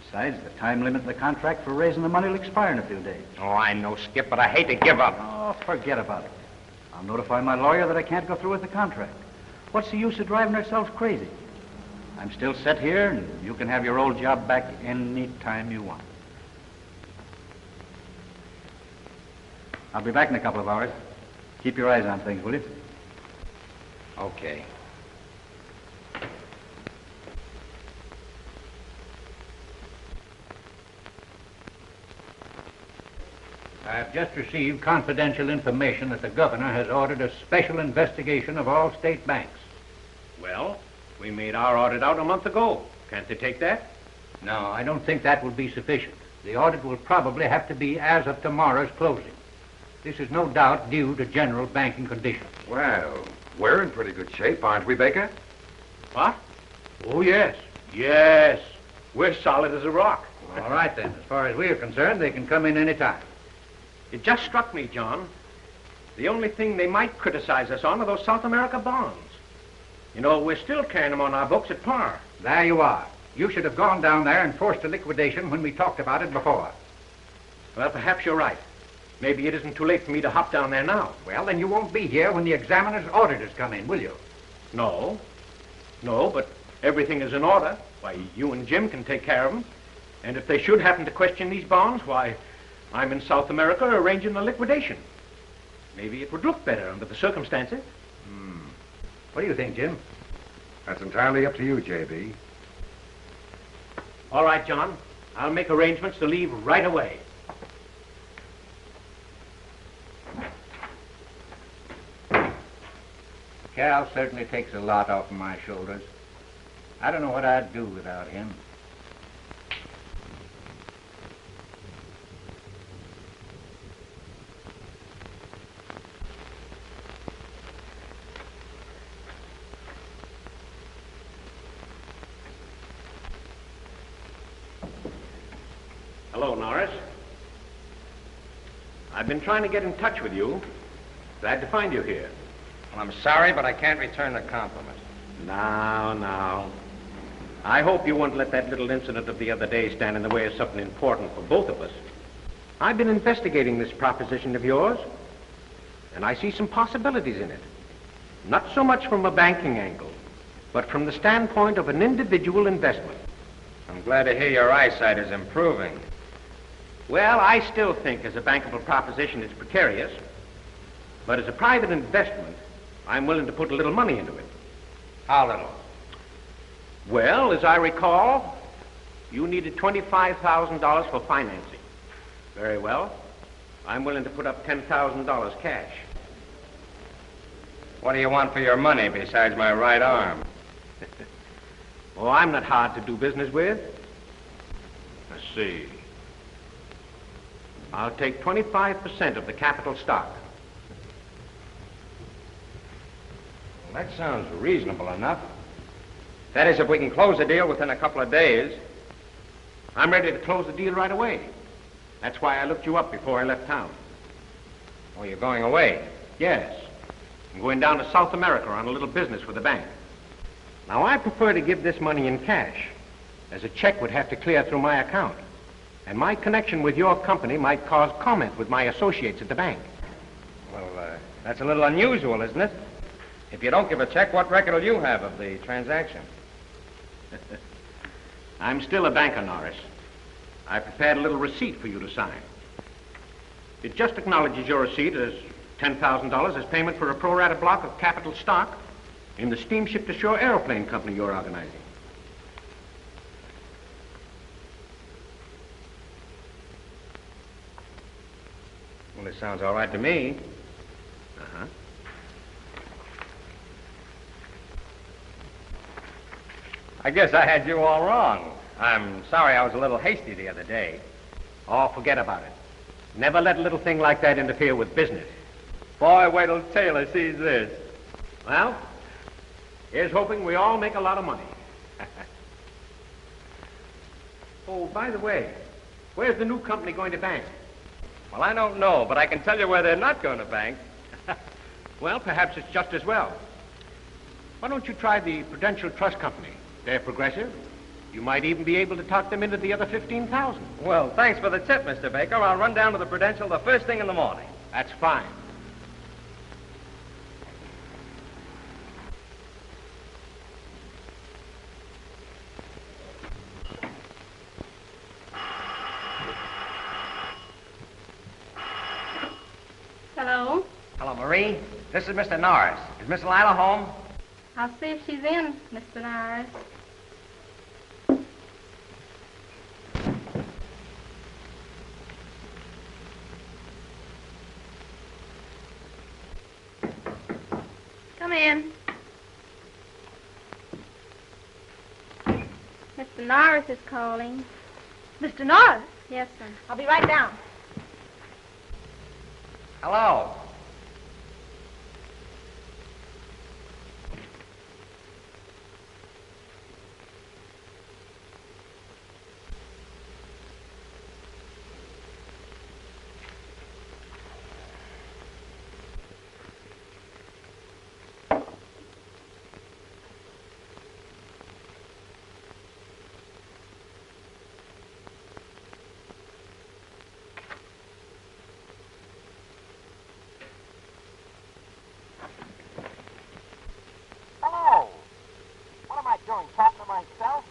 Besides, the time limit in the contract for raising the money will expire in a few days. Oh, I know, Skip, but I hate to give up. Oh, forget about it. I'll notify my lawyer that I can't go through with the contract. What's the use of driving ourselves crazy? I'm still set here, and you can have your old job back any time you want. I'll be back in a couple of hours. Keep your eyes on things, will you? Okay. I've just received confidential information that the governor has ordered a special investigation of all state banks. Well, we made our audit out a month ago. Can't they take that? No, I don't think that will be sufficient. The audit will probably have to be as of tomorrow's closing. This is no doubt due to general banking conditions. Well, we're in pretty good shape, aren't we, Baker? What? Oh, yes. Yes. We're solid as a rock. All right, then. As far as we're concerned, they can come in any time. It just struck me, John. The only thing they might criticize us on are those South America bonds. You know, we're still carrying them on our books at par. There you are. You should have gone down there and forced a liquidation when we talked about it before. Well, perhaps you're right. Maybe it isn't too late for me to hop down there now. Well, then you won't be here when the examiner's auditors come in, will you? No. No, but everything is in order. Why, you and Jim can take care of them. And if they should happen to question these bonds, why, I'm in South America arranging a liquidation. Maybe it would look better under the circumstances. What do you think, Jim? That's entirely up to you, J.B. All right, John. I'll make arrangements to leave right away. Cal certainly takes a lot off of my shoulders. I don't know what I'd do without him. Hello, Norris. I've been trying to get in touch with you. Glad to find you here. Well, I'm sorry, but I can't return the compliment. Now. I hope you won't let that little incident of the other day stand in the way of something important for both of us. I've been investigating this proposition of yours, and I see some possibilities in it. Not so much from a banking angle, but from the standpoint of an individual investment. I'm glad to hear your eyesight is improving. Well, I still think as a bankable proposition it's precarious, but as a private investment, I'm willing to put a little money into it. How little? Well, as I recall, you needed $25,000 for financing. Very well. I'm willing to put up $10,000 cash. What do you want for your money besides my right arm? Oh, I'm not hard to do business with. Let's see. I'll take 25% of the capital stock. Well, that sounds reasonable enough. That is, if we can close the deal within a couple of days. I'm ready to close the deal right away. That's why I looked you up before I left town. Oh, you're going away? Yes. I'm going down to South America on a little business with the bank. Now, I prefer to give this money in cash, as a check would have to clear through my account. And my connection with your company might cause comment with my associates at the bank. Well, that's a little unusual, isn't it? If you don't give a check, what record will you have of the transaction? I'm still a banker, Norris. I prepared a little receipt for you to sign. It just acknowledges your receipt as $10,000 as payment for a pro rata block of capital stock in the steamship to shore airplane company you're organizing. Well, it sounds all right to me. Uh-huh. I guess I had you all wrong. I'm sorry I was a little hasty the other day. Oh, forget about it. Never let a little thing like that interfere with business. Boy, wait till Taylor sees this. Well, here's hoping we all make a lot of money. Oh, by the way, where's the new company going to bank? Well, I don't know, but I can tell you where they're not going to bank. Well, perhaps it's just as well. Why don't you try the Prudential Trust Company? They're progressive. You might even be able to talk them into the other $15,000. Well, thanks for the tip, Mr. Baker. I'll run down to the Prudential the first thing in the morning. That's fine. Hello? Hello, Marie. This is Mr. Norris. Is Miss Lila home? I'll see if she's in, Mr. Norris. Come in. Mr. Norris is calling. Mr. Norris? Yes, sir. I'll be right down. Hello. Hello. What am I doing, talking to myself?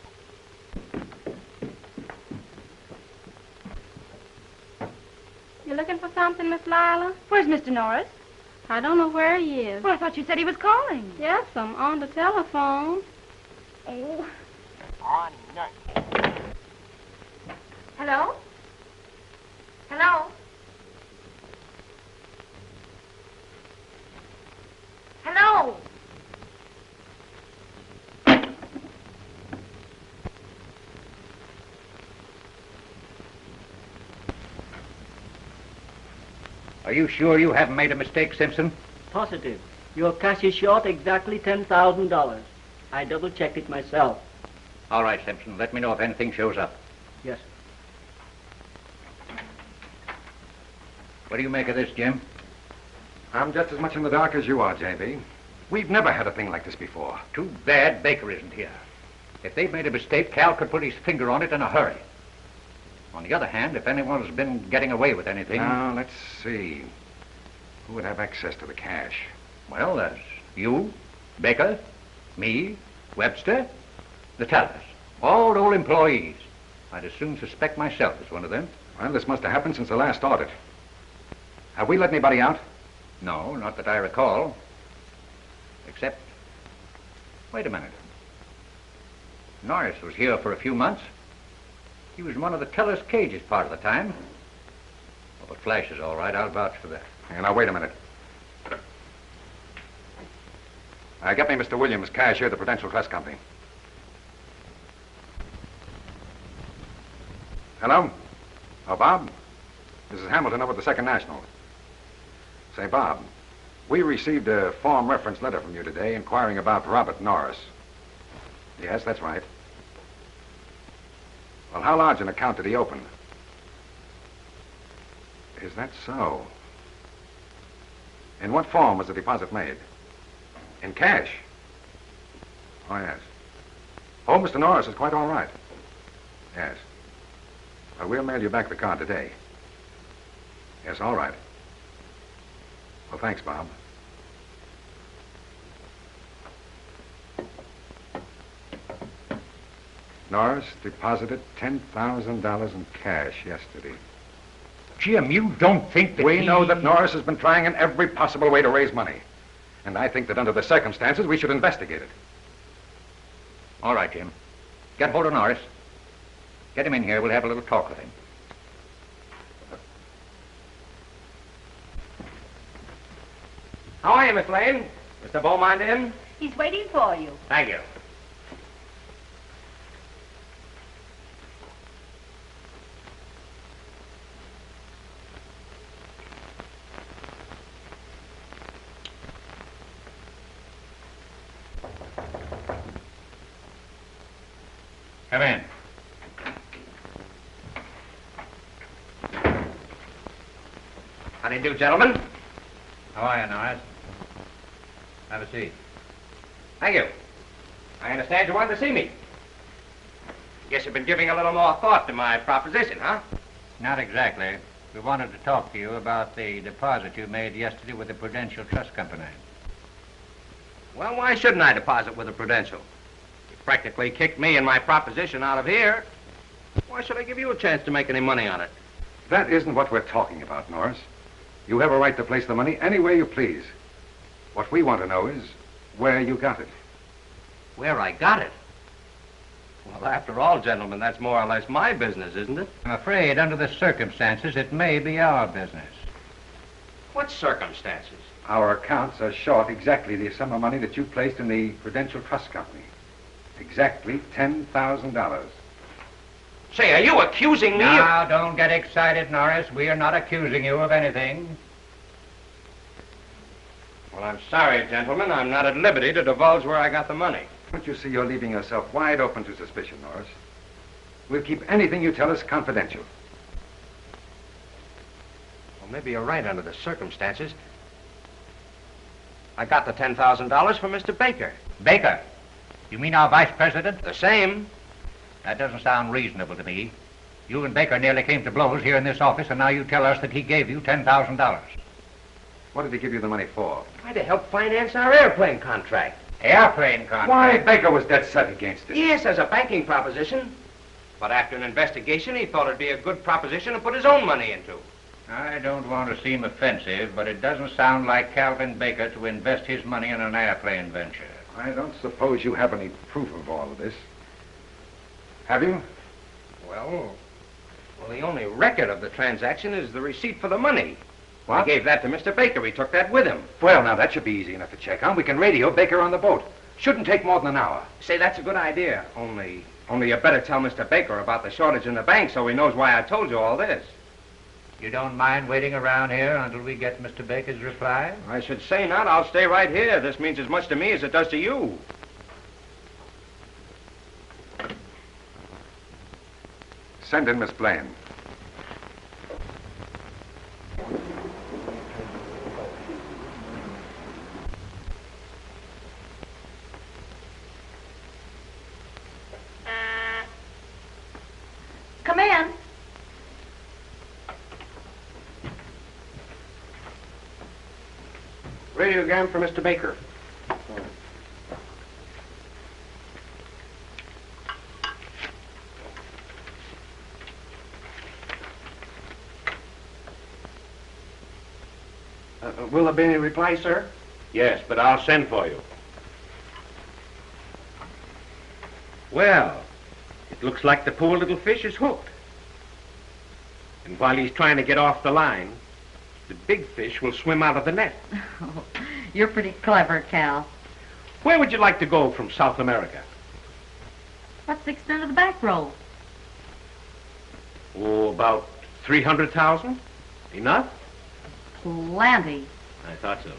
You looking for something, Miss Lila? Where's Mr. Norris? I don't know where he is. Well, I thought you said he was calling. Yes, I'm on the telephone. Oh. On nurse. Hello? Hello? Hello? Are you sure you haven't made a mistake, Simpson? Positive. Your cash is short exactly $10,000. I double-checked it myself. All right, Simpson. Let me know if anything shows up. Yes. What do you make of this, Jim? I'm just as much in the dark as you are, J.B. We've never had a thing like this before. Too bad Baker isn't here. If they've made a mistake, Cal could put his finger on it in a hurry. On the other hand, if anyone's been getting away with anything... Now, let's see. Who would have access to the cash? Well, there's you, Baker, me, Webster, the tellers. All old employees. I'd as soon suspect myself as one of them. Well, this must have happened since the last audit. Have we let anybody out? No, not that I recall. Except... Wait a minute. Norris was here for a few months. He was in one of the teller's cages part of the time. Oh, but Flash is all right. I'll vouch for that. Now, wait a minute. Get me Mr. Williams, cashier of the Prudential Trust Company. Hello? Oh, Bob? This is Hamilton over at the Second National. Say, Bob, we received a form reference letter from you today inquiring about Robert Norris. Yes, that's right. Well, how large an account did he open? Is that so? In what form was the deposit made? In cash? Oh, yes. Oh, Mr. Norris is quite all right. Yes. Well, we'll mail you back the card today. Yes, all right. Well, thanks, Bob. Norris deposited $10,000 in cash yesterday. Jim, you don't think that We know that Norris has been trying in every possible way to raise money. And I think that under the circumstances, we should investigate it. All right, Jim. Get hold of Norris. Get him in here. We'll have a little talk with him. How are you, Miss Lane? Mr. Beaumont in? He's waiting for you. Thank you. Come in. How do you do, gentlemen? How are you, Norris? Have a seat. Thank you. I understand you wanted to see me. Guess you've been giving a little more thought to my proposition, huh? Not exactly. We wanted to talk to you about the deposit you made yesterday with the Prudential Trust Company. Well, why shouldn't I deposit with the Prudential? You practically kicked me and my proposition out of here. Why should I give you a chance to make any money on it? That isn't what we're talking about, Norris. You have a right to place the money any way you please. What we want to know is where you got it. Where I got it? Well, after all, gentlemen, that's more or less my business, isn't it? I'm afraid, under the circumstances, it may be our business. What circumstances? Our accounts are short exactly the sum of money that you placed in the Prudential Trust Company. Exactly $10,000. Say, are you accusing me Now, don't get excited, Norris. We are not accusing you of anything. Well, I'm sorry, gentlemen. I'm not at liberty to divulge where I got the money. Don't you see you're leaving yourself wide open to suspicion, Norris? We'll keep anything you tell us confidential. Well, maybe you're right under the circumstances. I got the $10,000 from Mr. Baker. Baker? You mean our vice president? The same. That doesn't sound reasonable to me. You and Baker nearly came to blows here in this office, and now you tell us that he gave you $10,000. What did he give you the money for? Try to help finance our airplane contract. Airplane contract? Why, Baker was dead set against it. Yes, as a banking proposition. But after an investigation, he thought it'd be a good proposition to put his own money into. I don't want to seem offensive, but it doesn't sound like Calvin Baker to invest his money in an airplane venture. I don't suppose you have any proof of all of this. Have you? Well, the only record of the transaction is the receipt for the money. What? I gave that to Mr. Baker. He took that with him. Well, now, that should be easy enough to check on. We can radio Baker on the boat. Shouldn't take more than an hour. Say, that's a good idea. Only you better tell Mr. Baker about the shortage in the bank so he knows why I told you all this. You don't mind waiting around here until we get Mr. Baker's reply? I should say not. I'll stay right here. This means as much to me as it does to you. Send in Miss Blaine. in. Radiogram for Mr. Baker. Will there be any reply, sir? Yes, but I'll send for you. Well, it looks like the poor little fish is hooked. And while he's trying to get off the line, the big fish will swim out of the net. Oh, you're pretty clever, Cal. Where would you like to go from South America? What's the extent of the back roll? Oh, about 300,000? Enough? Plenty. I thought so.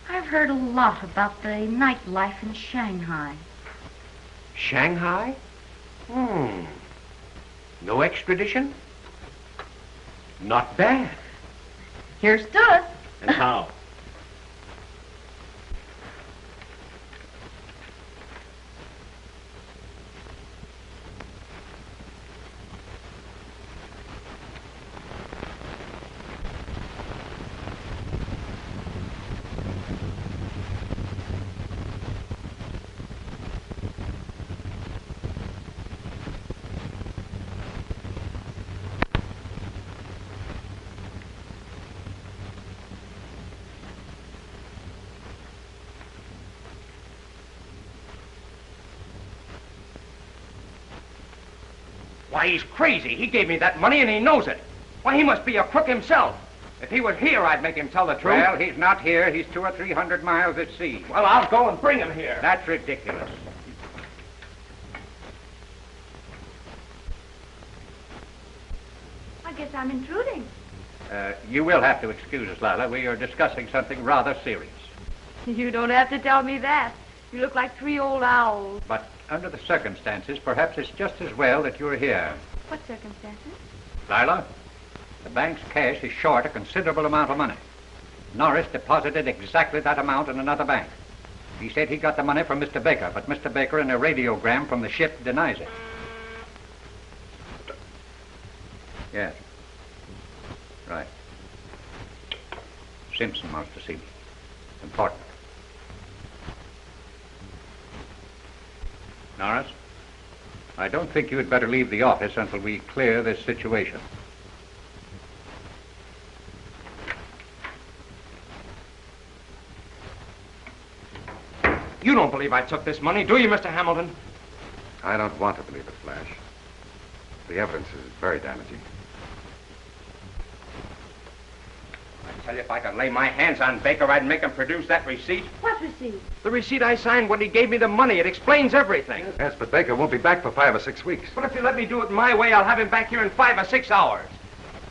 I've heard a lot about the nightlife in Shanghai. Shanghai? No extradition? Not bad. Here's to it. And how? Why, he's crazy. He gave me that money and he knows it. Why, he must be a crook himself. If he was here, I'd make him tell the truth. Well, he's not here. He's 200 or 300 miles at sea. Well, I'll go and bring him here. That's ridiculous. I guess I'm intruding. You will have to excuse us, Lila. We are discussing something rather serious. You don't have to tell me that. You look like 3 old owls. But under the circumstances, perhaps it's just as well that you're here. What circumstances? Lila, the bank's cash is short a considerable amount of money. Norris deposited exactly that amount in another bank. He said he got the money from Mr. Baker, but Mr. Baker, in a radiogram from the ship, denies it. Yes. Right. Simpson wants to see me. Important. Norris, I don't think you had better leave the office until we clear this situation. You don't believe I took this money, do you, Mr. Hamilton? I don't want to believe it, Flash. The evidence is very damaging. I tell you, if I could lay my hands on Baker, I'd make him produce that receipt. What receipt? The receipt I signed when he gave me the money. It explains everything. Yes, but Baker won't be back for 5 or 6 weeks. But if you let me do it my way, I'll have him back here in 5 or 6 hours.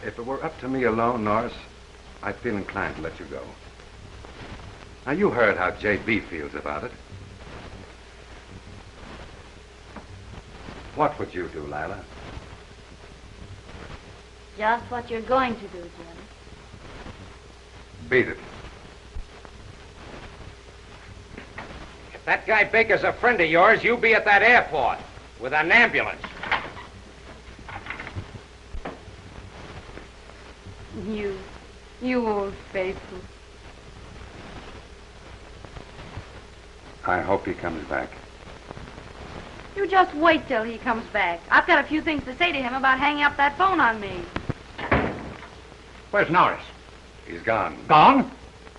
If it were up to me alone, Norris, I'd feel inclined to let you go. Now, you heard how J.B. feels about it. What would you do, Lila? Just what you're going to do, Jim. Beat it. If that guy Baker's a friend of yours, you'll be at that airport with an ambulance. You old faithful. I hope he comes back. You just wait till he comes back. I've got a few things to say to him about hanging up that phone on me. Where's Norris? He's gone. Gone?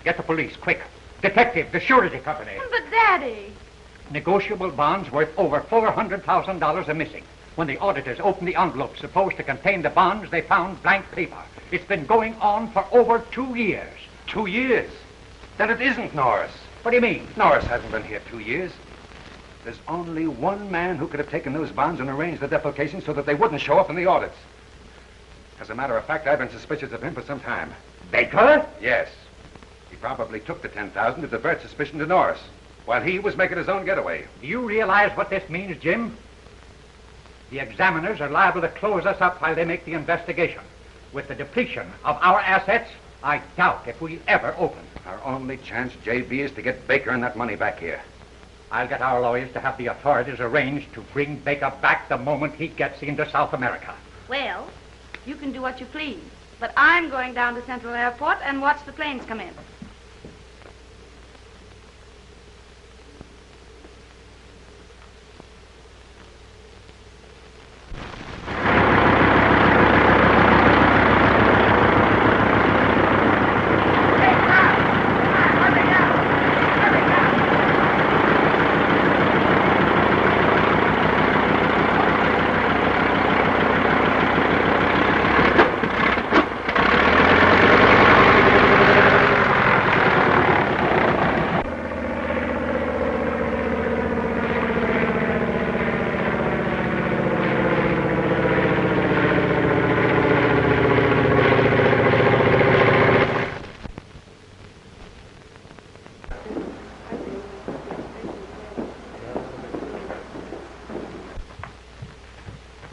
Get the police, quick. Detective, the surety company. But, Daddy. Negotiable bonds worth over $400,000 are missing. When the auditors opened the envelope supposed to contain the bonds, they found blank paper. It's been going on for over 2 years. 2 years? Then it isn't Norris. What do you mean? Norris hasn't been here 2 years. There's only one man who could have taken those bonds and arranged the defalcation so that they wouldn't show up in the audits. As a matter of fact, I've been suspicious of him for some time. Baker? Yes. He probably took the $10,000 to divert suspicion to Norris, while he was making his own getaway. Do you realize what this means, Jim? The examiners are liable to close us up while they make the investigation. With the depletion of our assets, I doubt if we'll ever open. Our only chance, J.B., is to get Baker and that money back here. I'll get our lawyers to have the authorities arranged to bring Baker back the moment he gets into South America. Well, you can do what you please. But I'm going down to Central Airport and watch the planes come in.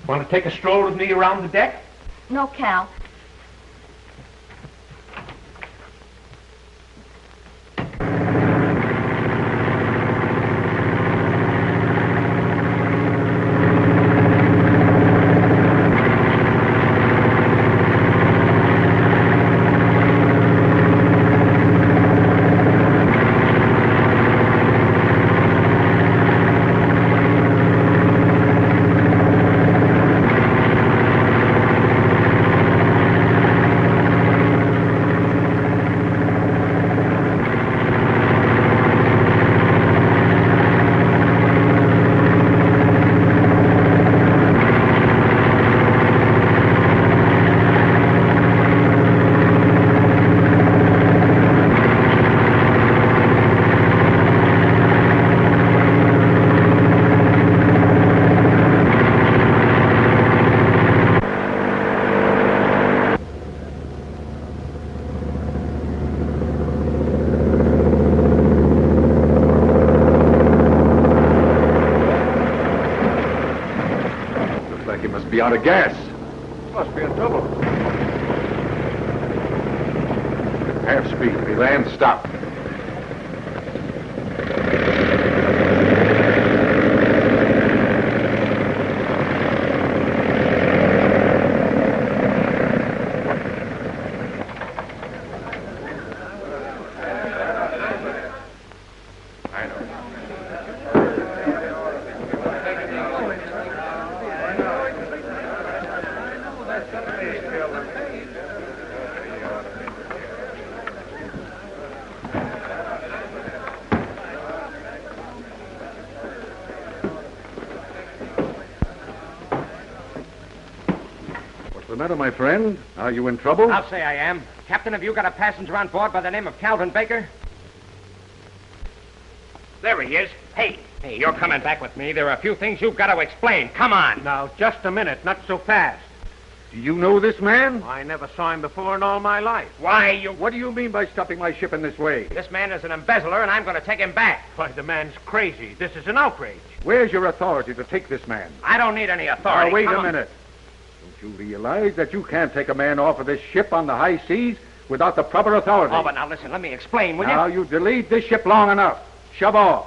Want to take a stroll with me around the deck? No, Cal. Be out of gas. Must be in trouble. Half speed. We land, stop. What's the matter, my friend? Are you in trouble? I'll say I am. Captain, have you got a passenger on board by the name of Calvin Baker? There he is. Hey, you're coming back with me. There are a few things you've got to explain. Come on. Now, just a minute. Not so fast. Do you know this man? I never saw him before in all my life. Why, you... What do you mean by stopping my ship in this way? This man is an embezzler, and I'm going to take him back. Why, the man's crazy. This is an outrage. Where's your authority to take this man? I don't need any authority. Now, wait a minute. Don't you realize that you can't take a man off of this ship on the high seas without the proper authority? Oh, but now listen, let me explain, will you? Now, you've delayed this ship long enough. Shove off.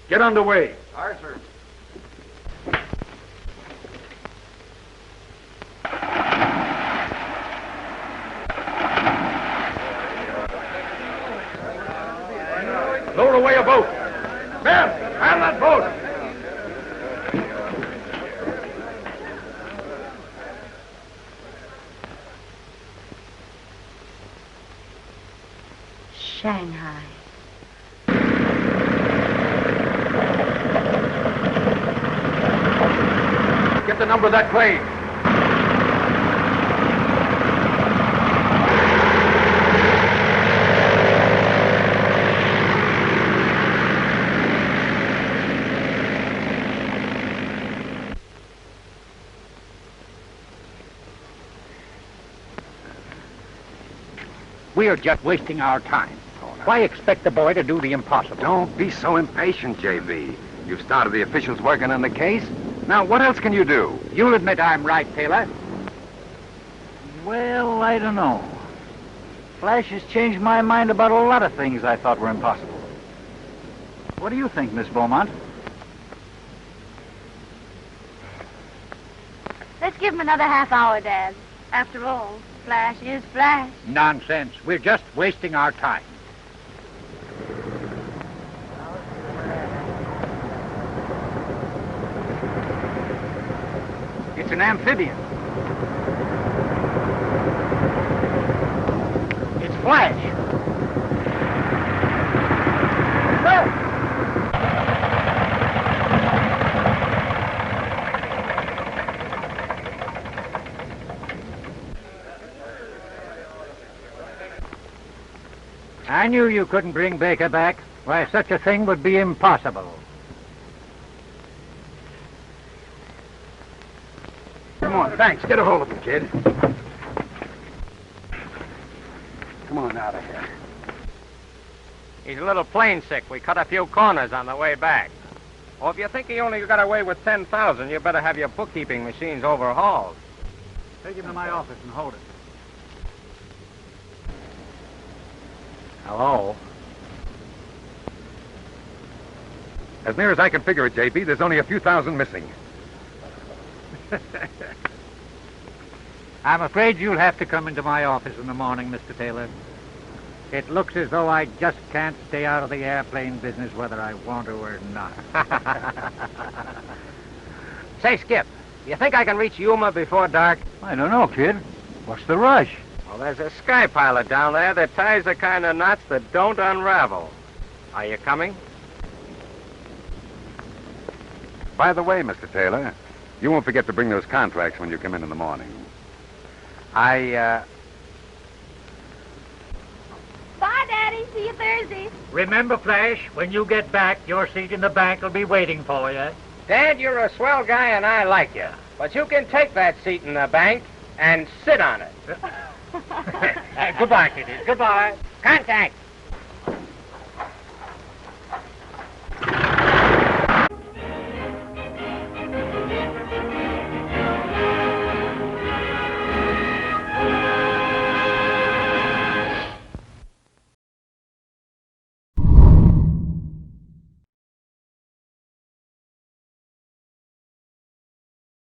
Get underway. All right, sir. Lower away a boat. Ben, man that boat. Shanghai. Get the number of that plane. We're just wasting our time. Why expect the boy to do the impossible? Don't be so impatient, J.B. You've started the officials working on the case. Now, what else can you do? You'll admit I'm right, Taylor. Well, I don't know. Flash has changed my mind about a lot of things I thought were impossible. What do you think, Miss Beaumont? Let's give him another half hour, Dad. After all, Flash is Flash. Nonsense. We're just wasting our time. It's an amphibian. It's Flash. I knew you couldn't bring Baker back. Why, such a thing would be impossible. Come on, thanks. Get a hold of him, kid. Come on out of here. He's a little plane sick. We cut a few corners on the way back. Well, if you think he only got away with 10,000, you better have your bookkeeping machines overhauled. Take him to my office and hold it. Hello? As near as I can figure it, J.P., there's only a few thousand missing. I'm afraid you'll have to come into my office in the morning, Mr. Taylor. It looks as though I just can't stay out of the airplane business whether I want to or not. Say, Skip, you think I can reach Yuma before dark? I don't know, kid. What's the rush? Well, there's a sky pilot down there that ties the kind of knots that don't unravel. Are you coming? By the way, Mr. Taylor, you won't forget to bring those contracts when you come in the morning. Bye, Daddy. See you Thursday. Remember, Flash, when you get back, your seat in the bank will be waiting for you. Dad, you're a swell guy and I like you. But you can take that seat in the bank and sit on it. Goodbye, kiddies. Goodbye. Contact.